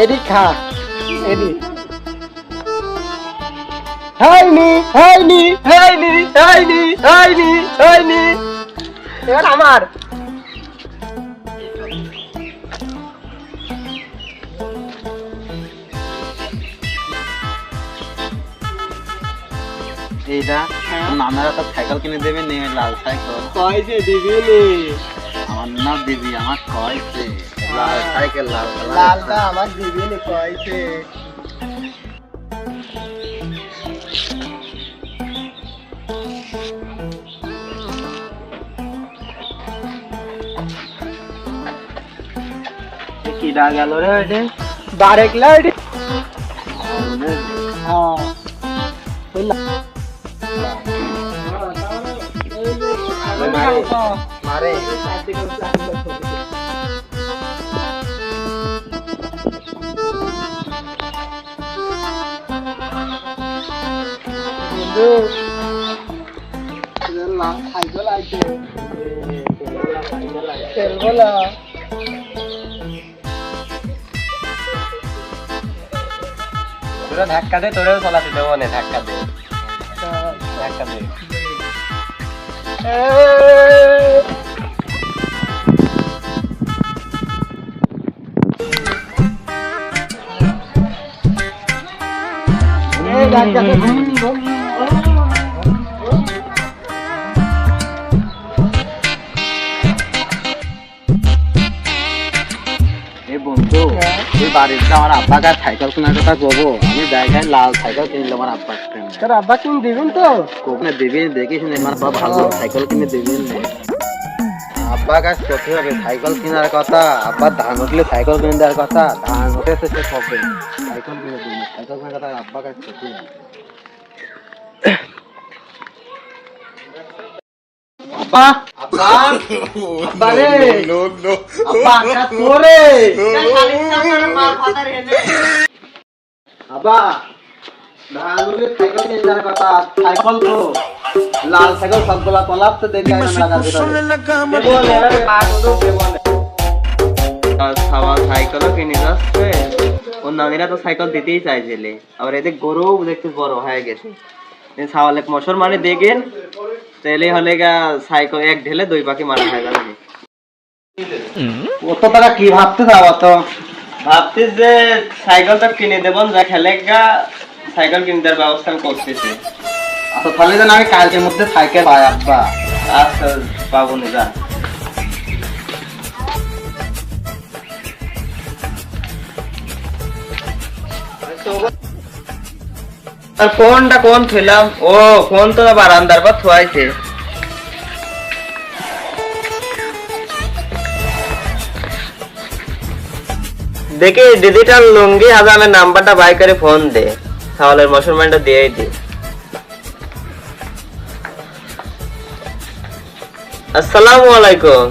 এদিক খা এদিক হয়নি হয়নি হয়নি হয়নি হয়নি হয়নি এবার আমার এইটা নানারা তো সাইকেল কিনে দেবে নে লাল সাইকেল কয়ছে দিবি নি আমার না দিবি আমার কয়ছে লাল সাইকেল লাল লালটা আমার দিবি নি কয়ছে কি ডা গেল রে ওইটা বারেক লাইট হ্যাঁ মারে সাইকেল আছে খেলবো না তোরা ধাক্কা দে তোরেও চালাতে দেবো না ধাক্কা দে ধাক্কা দে বন্ধু তুই বাড়িতে আমার আব্বাকে সাইকেল কেনার কথা কবো আমি জায়গায় লাল সাইকেল কিনলে আমার আব্বা তোর আব্বা কিনে দিবেন তো কোনে দিবি দেখিস না আমার বাবা ভালো সাইকেল কিনে দিবেন আব্বা কাজ করতে হবে সাইকেল কেনার কথা আব্বা ধান উঠলে সাইকেল কিনে দেওয়ার কথা ধান উঠেছে সে সবে সাইকেল কিনে দিন সাইকেল কেনার কথা আব্বা কাজ করতে হবে আব্বা আব্বা আব্বা রে আব্বা কাজ করে আব্বা ধান উঠলে সাইকেল কিনে দেওয়ার কথা সাইকেল তো লাল সাইকেল সবগুলা কলাপ তো দেখে সাইকেলও কিনে যাচ্ছে ওর নানিরা তো সাইকেল দিতেই চাইছিলে আবার এদের গরু দেখতে বড় হয়ে গেছে ছাওয়ালে মশর মানে দেখেন তাহলে হলে গা সাইকেল এক ঢেলে দুই পাখি মারা হয়ে যাবে ও তো তারা কি ভাবতে যাওয়া তো ভাবছিস যে সাইকেলটা কিনে দেবন যা খেলে গা সাইকেল কিনে দেওয়ার ব্যবস্থা আমি করতেছি আচ্ছা তাহলে যেন আমি কালকের মধ্যে সাইকেল পাই আব্বা আচ্ছা পাবো না যা আর ফোনটা কোন ফেলাম ও ফোন তো বারান্দার পর থুয়াইছে দেখি ডিজিটাল লুঙ্গি হাজামের নাম্বারটা বাই করে ফোন দে তাহলে মেজারমেন্টটা দিয়েই দি আসসালামু আলাইকুম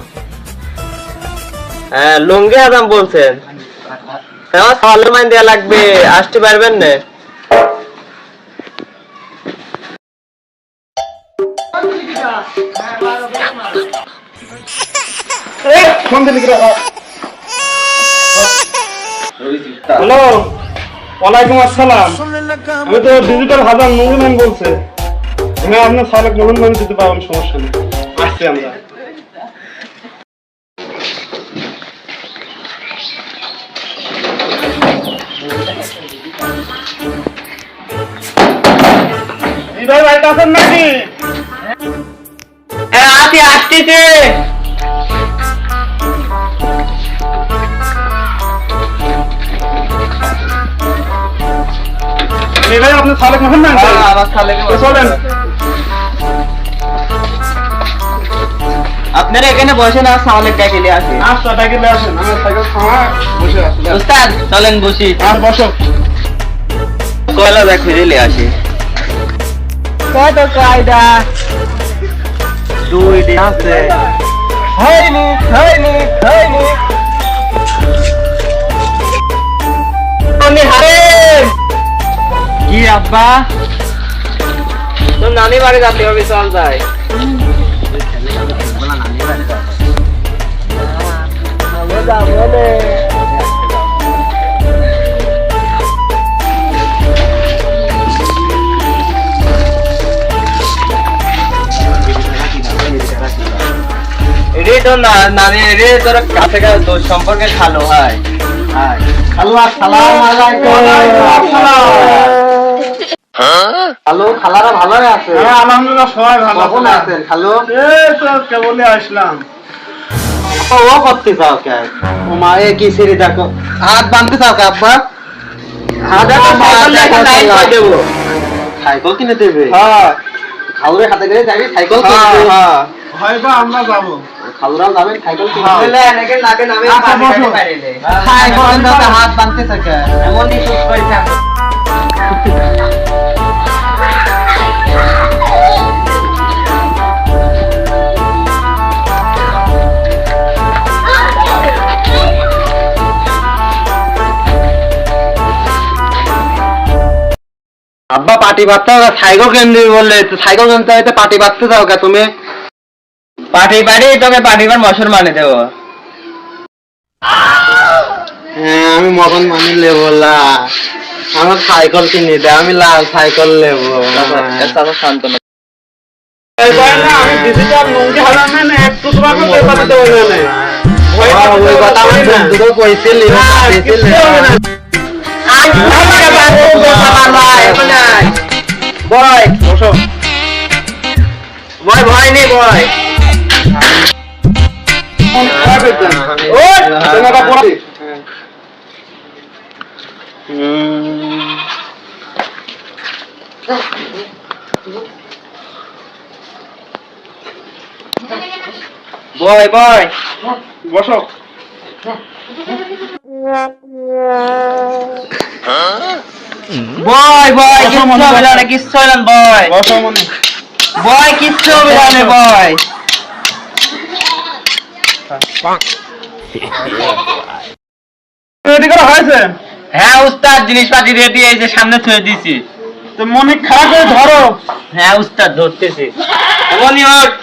হ্যাঁ লুঙ্গি হাজাম বলছেন হ্যাঁ তাহলে মাইন দেয়া লাগবে আসতে পারবেন না হ্যালো ওয়ালাইকুম আসসালাম আমি তো ডিজিটাল হাজার নুরুল বলছে হ্যাঁ আপনার সালেক নুরুল নাম দিতে পারবেন সমস্যা নেই আসছি আমরা ভাই বাড়িতে আছেন নাকি আসতেছে ভাই আপনার সালেক মোহন না আমার সালেক চলেন আপনারা এখানে বসেন আর সালেক ডাকিলে আসে আচ্ছা ডাকিলে আসেন আমার সাইকেল খাওয়া বসে আছি উস্তাদ চলেন বসি আর বসো কয়লা দেখ ফিরে আসে কত কায়দা দুই দিন আছে হয়নি হয়নি হয়নি আমি হারে কি আব্বা তোর নানি বাড়ি যাতে হবে চল যাই যাবো তো নানি রে তোর কাছে তোর সম্পর্কে খালো হয় খালু আসসালামু আলাইকুম। খালু খালারা ভালো আছে? হ্যাঁ আলহামদুলিল্লাহ সবাই ভালো কখন আছেন খালু? এই তো কেবলই আসলাম। ও করতে চাও কে? ও মা এ কি সিঁড়ি দেখো হাত বাঁধতে চাও কে আব্বা? সাইকেল কিনে দেবে? হ্যাঁ খালুরের হাতে গেলে যাবি সাইকেল কিনতে? হ্যাঁ হয়তো আমরা যাবো। খালুরাও যাবেন সাইকেল কিনতে? আচ্ছা, বসো। সাইকেল কিনতে হাত বাঁধতে চাও কে? এমনই সুখ করে থাকো। আব্বা পার্টি বাঁধতে হবে সাইকেল কিনবি বললে তো সাইকেল কিনতে হয়তো পার্টি বাঁধতে যাও কে তুমি? পার্টি তোকে পার্টিবার মশর মানে দেবো। হ্যাঁ আমি মগন মানি লেবো লা আমার সাইকেল কিনে দে আমি লাল সাইকেল লেবো। শান্ত না এই বয় না আমি ডিজিটাল লুঙ্গি হারামে না একটু তোমাকে পেপার দিতে বলবে না। ওই কথা আমি বন্ধুকে কইছিল বয় বসো। ভয় নেই ভয় তোমাকে পড়াই। বয় বসো। কিচ্ছু হবে না কিচ্ছু হবে না বয় বসো মনে। কিচ্ছু হবে না বয় রেডি করা হয়েছে? হ্যাঁ উস্তাদ জিনিসপাতি রেডি এই যে সামনে থুয়ে দিছি। তো মনে খারাপ করে ধরো। হ্যাঁ উস্তাদ ধরতেছি। মনি ওঠ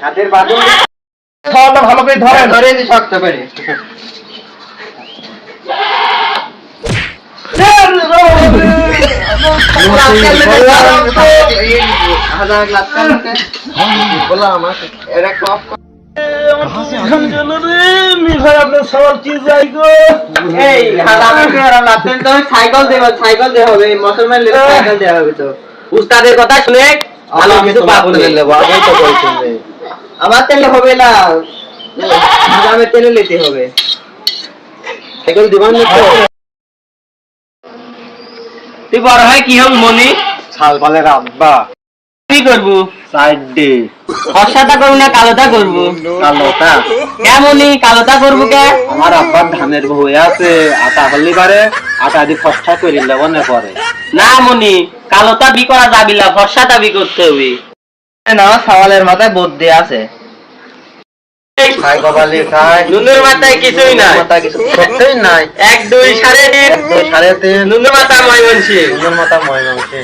হাতের বাদল খাওয়াটা ভালো করে ধরেন। ধরে দি শক্ত করে। সাইকেল দেওয়া হবে মুসলমান সাইকেল দেওয়া হবে তো উস্তাদের কথা শুনে ভালো কিছু পাবো আমার তেলে হবে না আমি তেলে নিতে হবে সাইকেল দিবান না তো তুই বড় হয় কি হোক মনি শাল পালের আব্বা কি করবো সাইড ডে ফর্সাটা করবো না কালোটা করবো কালোটা কেমনই কালোটা করবো কে আমার আব্বার ধানের বই আছে আটা হলি পারে আটা দি ফসটা করে লেবনে পরে না মনি কালোটা বি করা যাবি না ফর্সাটা বি করতে হবে না সওয়ালের মাথায় বুদ্ধি আছে খাই কবালি খাই নুনের মাথায় কিছুই নাই মাথা কিছু সত্যই নাই 1 2 3.5 3.5 নুনের মাথা ময়মনসি নুনের মাথা ময়মনসি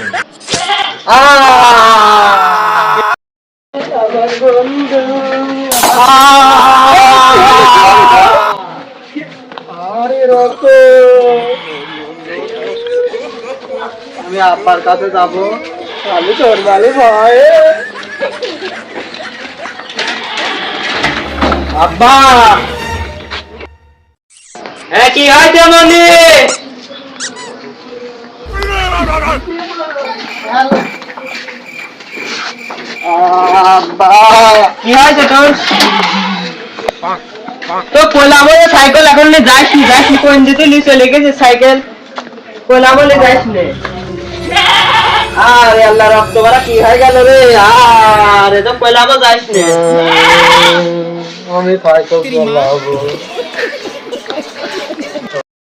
আমি আব্বার কাছে যাবো আমি তোর বালি ভাই আব্বা হ্যাঁ কি হয়েছে মনি আব্বা কি হয়েছে তোর তো কোলাবো সাইকেল এখন নিয়ে যাইস কোন দিতে নিয়ে চলে গেছে সাইকেল কোলাবো যাইস নে আরে আল্লাহ রক্ত ভরা কি হয়ে গেল রে আরে তো কোলাবো যাইস নে আমি সাইকেল চালাবো